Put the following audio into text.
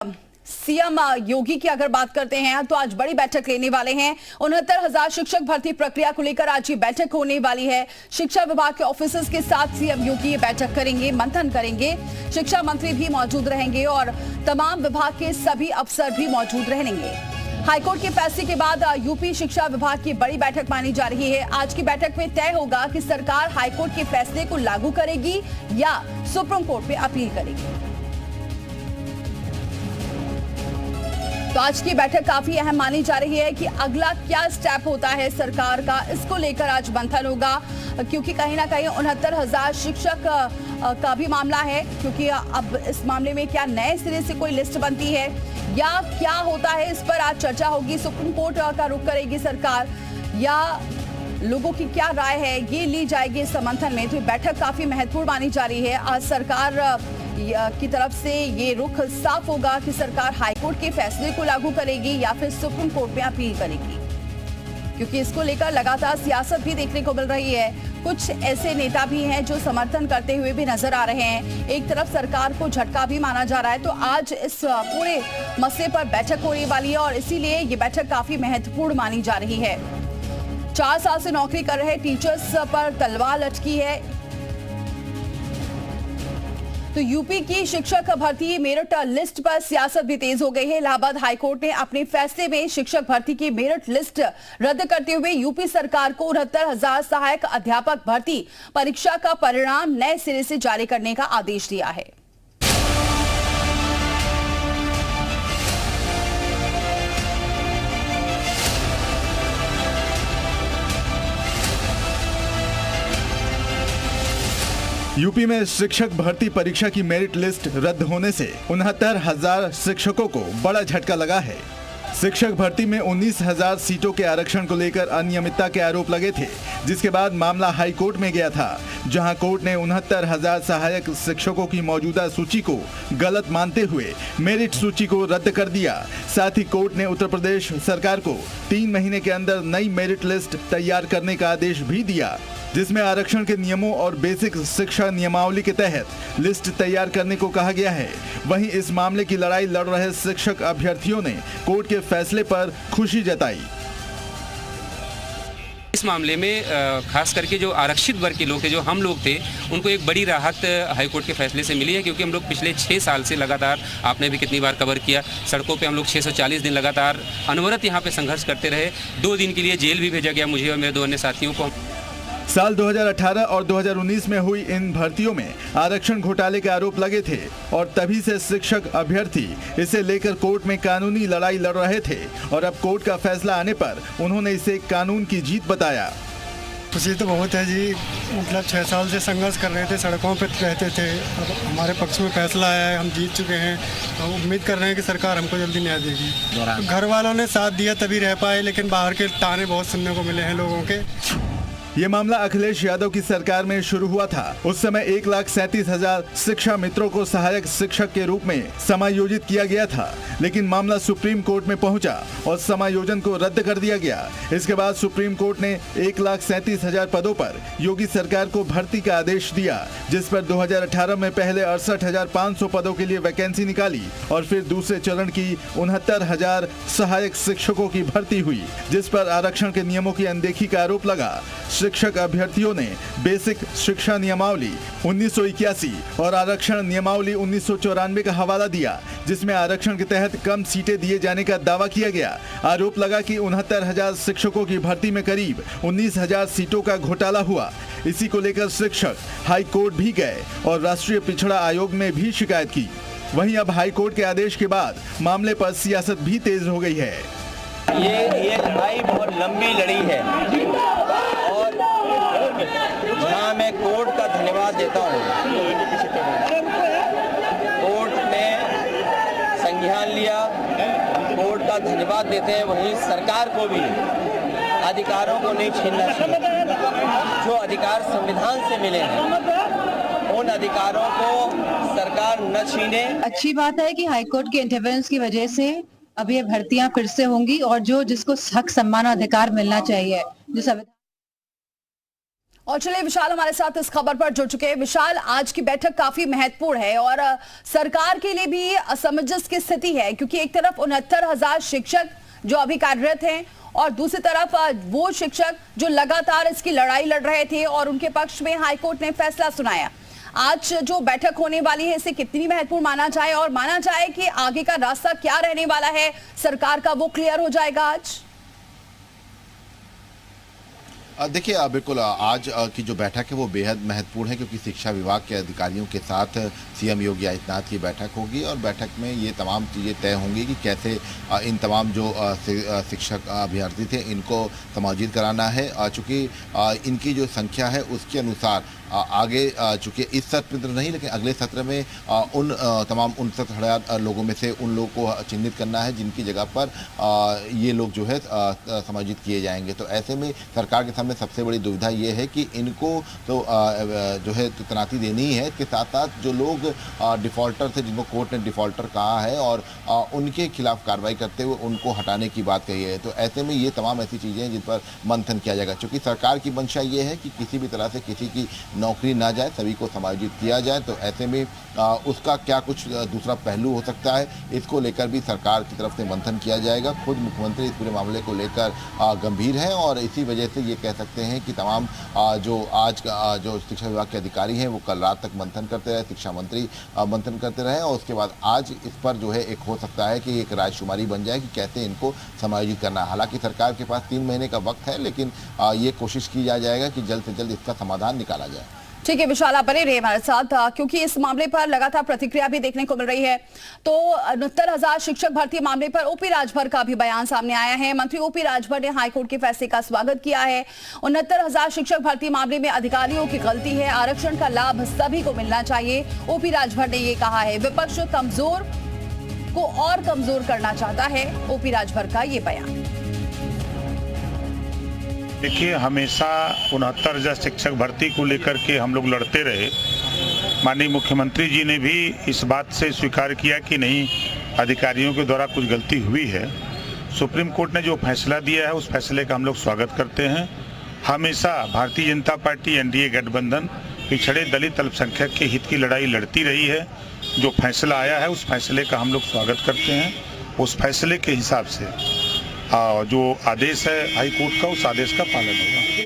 CM योगी की अगर बात करते हैं तो आज बड़ी बैठक लेने वाले हैं। 69,000 शिक्षक भर्ती प्रक्रिया को लेकर आज ये बैठक होने वाली है। शिक्षा विभाग के ऑफिसर्स के साथ सीएम योगी ये बैठक करेंगे, मंथन करेंगे। शिक्षा मंत्री भी मौजूद रहेंगे और तमाम विभाग के सभी अफसर भी मौजूद रहेंगे। हाईकोर्ट के फैसले के बाद यूपी शिक्षा विभाग की बड़ी बैठक मानी जा रही है। आज की बैठक में तय होगा कि सरकार हाईकोर्ट के फैसले को लागू करेगी या सुप्रीम कोर्ट में अपील करेगी। तो आज की बैठक काफी अहम मानी जा रही है कि अगला क्या स्टेप होता है सरकार का, इसको लेकर आज मंथन होगा, क्योंकि कहीं ना कहीं 69,000 शिक्षक का भी मामला है। क्योंकि अब इस मामले में क्या नए सिरे से कोई लिस्ट बनती है या क्या होता है, इस पर आज चर्चा होगी। सुप्रीम कोर्ट का रुख करेगी सरकार या लोगों की क्या राय है, ये ली जाएगी इस मंथन में। तो बैठक काफी महत्वपूर्ण मानी जा रही है। आज सरकार की तरफ से ये रुख साफ होगा कि सरकार हाईकोर्ट के फैसले को लागू करेगी या फिर सुप्रीम कोर्ट में अपील करेगी, क्योंकि इसको लेकर लगातार सियासत भी देखने को मिल रही है। कुछ ऐसे नेता भी हैं जो समर्थन करते हुए भी नजर आ रहे हैं। एक तरफ सरकार को झटका भी माना जा रहा है। तो आज इस पूरे मसले पर बैठक होने वाली है और इसीलिए ये बैठक काफी महत्वपूर्ण मानी जा रही है। 4 साल से नौकरी कर रहे टीचर्स पर तलवार लटकी है। तो यूपी की शिक्षक भर्ती मेरिट लिस्ट पर सियासत भी तेज हो गई है। इलाहाबाद हाईकोर्ट ने अपने फैसले में शिक्षक भर्ती की मेरिट लिस्ट रद्द करते हुए यूपी सरकार को 69,000 सहायक अध्यापक भर्ती परीक्षा का परिणाम नए सिरे से जारी करने का आदेश दिया है। यूपी में शिक्षक भर्ती परीक्षा की मेरिट लिस्ट रद्द होने से 69,000 शिक्षकों को बड़ा झटका लगा है। शिक्षक भर्ती में 19,000 सीटों के आरक्षण को लेकर अनियमितता के आरोप लगे थे, जिसके बाद मामला हाई कोर्ट में गया था, जहां कोर्ट ने 69,000 सहायक शिक्षकों की मौजूदा सूची को गलत मानते हुए मेरिट सूची को रद्द कर दिया। साथ ही कोर्ट ने उत्तर प्रदेश सरकार को 3 महीने के अंदर नई मेरिट लिस्ट तैयार करने का आदेश भी दिया, जिसमें आरक्षण के नियमों और बेसिक शिक्षा नियमावली के तहत लिस्ट तैयार करने को कहा गया है। वहीं इस मामले की लड़ाई लड़ रहे शिक्षक अभ्यर्थियों ने कोर्ट के फैसले पर खुशी जताई। इस मामले में खास करके जो आरक्षित वर्ग के लोग थे, जो हम लोग थे, उनको एक बड़ी राहत हाईकोर्ट के फैसले से मिली है, क्योंकि हम लोग पिछले 6 साल से लगातार, आपने भी कितनी बार कवर किया, सड़कों पे हम लोग 640 दिन लगातार अनवरत यहाँ पे संघर्ष करते रहे। 2 दिन के लिए जेल भी भेजा गया मुझे और मेरे 2 अन्य साथियों को। साल 2018 और 2019 में हुई इन भर्तियों में आरक्षण घोटाले के आरोप लगे थे और तभी से शिक्षक अभ्यर्थी इसे लेकर कोर्ट में कानूनी लड़ाई लड़ रहे थे और अब कोर्ट का फैसला आने पर उन्होंने इसे कानून की जीत बताया। खुशी तो बहुत है जी, मतलब 6 साल से संघर्ष कर रहे थे, सड़कों पर रहते थे। अब हमारे पक्ष में फैसला आया है, हम जीत चुके हैं। तो उम्मीद कर रहे हैं कि सरकार हमको जल्दी न्याय देगी। घर वालों ने साथ दिया तभी रह पाए, लेकिन बाहर के ताने बहुत सुनने को मिले हैं लोगों के। ये मामला अखिलेश यादव की सरकार में शुरू हुआ था। उस समय 1,37,000 शिक्षा मित्रों को सहायक शिक्षक के रूप में समायोजित किया गया था, लेकिन मामला सुप्रीम कोर्ट में पहुंचा और समायोजन को रद्द कर दिया गया। इसके बाद सुप्रीम कोर्ट ने 1,37,000 पदों पर योगी सरकार को भर्ती का आदेश दिया, जिस पर 2018 में पहले 68,500 पदों के लिए वैकेंसी निकाली और फिर दूसरे चरण की 69,000 सहायक शिक्षकों की भर्ती हुई, जिस पर आरक्षण के नियमों की अनदेखी का आरोप लगा। शिक्षक अभ्यर्थियों ने बेसिक शिक्षा नियमावली 1981 और आरक्षण नियमावली 1994 का हवाला दिया, जिसमें आरक्षण के तहत कम सीटें दिए जाने का दावा किया गया। आरोप लगा कि 69,000 शिक्षकों की भर्ती में करीब 19,000 सीटों का घोटाला हुआ। इसी को लेकर शिक्षक हाई कोर्ट भी गए और राष्ट्रीय पिछड़ा आयोग में भी शिकायत की। वहीं अब हाई कोर्ट के आदेश के बाद मामले पर सियासत भी तेज हो गई है। ये लड़ाई बहुत लंबी लड़ी है और जहां मैं कोर्ट का धन्यवाद देता हूं, कोर्ट ने संज्ञान लिया, कोर्ट का धन्यवाद देते हैं, वहीं सरकार को भी अधिकारों को नहीं छीनना चाहिए। जो अधिकार संविधान से मिले हैं उन अधिकारों को सरकार न छीने। अच्छी बात है कि हाईकोर्ट के इंटरवेंस की वजह से अब ये भर्तियां फिर से होंगी और जिसको हक, सम्मान और अधिकार मिलना चाहिए, जो और चलिए विशाल हमारे साथ इस खबर पर जुड़ चुके हैं। विशाल, आज की बैठक काफी महत्वपूर्ण है और सरकार के लिए भी असमंजस की स्थिति है, क्योंकि एक तरफ 69,000 शिक्षक जो अभी कार्यरत हैं और दूसरी तरफ वो शिक्षक जो लगातार इसकी लड़ाई लड़ रहे थे और उनके पक्ष में हाईकोर्ट ने फैसला सुनाया। आज जो बैठक होने वाली है इसे कितनी महत्वपूर्ण माना जाए और माना जाए कि आगे का रास्ता क्या रहने वाला है सरकार का, वो क्लियर हो जाएगा आज? देखिए, बिल्कुल आज की जो बैठक है वो बेहद महत्वपूर्ण है, क्योंकि शिक्षा विभाग के अधिकारियों के साथ सीएम योगी आदित्यनाथ की बैठक होगी और बैठक में ये तमाम चीज़ें तय होंगी कि कैसे इन तमाम जो शिक्षक अभ्यर्थी थे इनको समायोजित कराना है। चूँकि इनकी जो संख्या है उसके अनुसार आगे, चूँकि इस सत्र में तो नहीं लेकिन अगले सत्र में उन तमाम 69,000 लोगों में से उन लोगों को चिन्हित करना है जिनकी जगह पर ये लोग जो है समायोजित किए जाएंगे। तो ऐसे में सरकार के सामने सबसे बड़ी दुविधा ये है कि इनको तो जो है तैनाती देनी ही है, इसके साथ साथ जो लोग डिफ़ॉल्टर थे जिनको कोर्ट ने डिफ़ॉल्टर कहा है और उनके खिलाफ कार्रवाई करते हुए उनको हटाने की बात कही है। तो ऐसे में ये तमाम ऐसी चीज़ें हैं जिन पर मंथन किया जाएगा। चूँकि सरकार की मंशा ये है कि किसी भी तरह से किसी की नौकरी ना जाए, सभी को समायोजित किया जाए। तो ऐसे में उसका क्या कुछ दूसरा पहलू हो सकता है, इसको लेकर भी सरकार की तरफ से मंथन किया जाएगा। खुद मुख्यमंत्री इस पूरे मामले को लेकर गंभीर हैं और इसी वजह से ये कह सकते हैं कि तमाम जो आज जो शिक्षा विभाग के अधिकारी हैं वो कल रात तक मंथन करते रहे, शिक्षा मंत्री मंथन करते रहे और उसके बाद आज इस पर जो है एक हो सकता है कि एक रायशुमारी बन जाए कि कैसे इनको समायोजित करना है। हालांकि सरकार के पास 3 महीने का वक्त है, लेकिन ये कोशिश की जाएगा कि जल्द से जल्द इसका समाधान निकाला जाए। ठीक है विशाल, आप बने रहे हमारे साथ, क्योंकि इस मामले पर लगातार प्रतिक्रिया भी देखने को मिल रही है। तो 69,000 शिक्षक भर्ती मामले पर ओपी राजभर का भी बयान सामने आया है। मंत्री ओपी राजभर ने हाईकोर्ट के फैसले का स्वागत किया है। 69,000 शिक्षक भर्ती मामले में अधिकारियों की गलती है, आरक्षण का लाभ सभी को मिलना चाहिए, ओपी राजभर ने ये कहा है। विपक्ष कमजोर को और कमजोर करना चाहता है, ओपी राजभर का ये बयान। देखिए, हमेशा 69,000 शिक्षक भर्ती को लेकर के हम लोग लड़ते रहे। माननीय मुख्यमंत्री जी ने भी इस बात से स्वीकार किया कि नहीं, अधिकारियों के द्वारा कुछ गलती हुई है। सुप्रीम कोर्ट ने जो फैसला दिया है उस फैसले का हम लोग स्वागत करते हैं। हमेशा भारतीय जनता पार्टी एनडीए गठबंधन पिछड़े दलित अल्पसंख्यक के हित की लड़ाई लड़ती रही है। जो फैसला आया है उस फैसले का हम लोग स्वागत करते हैं। उस फैसले के हिसाब से जो आदेश है हाई कोर्ट का, उस आदेश का पालन होगा।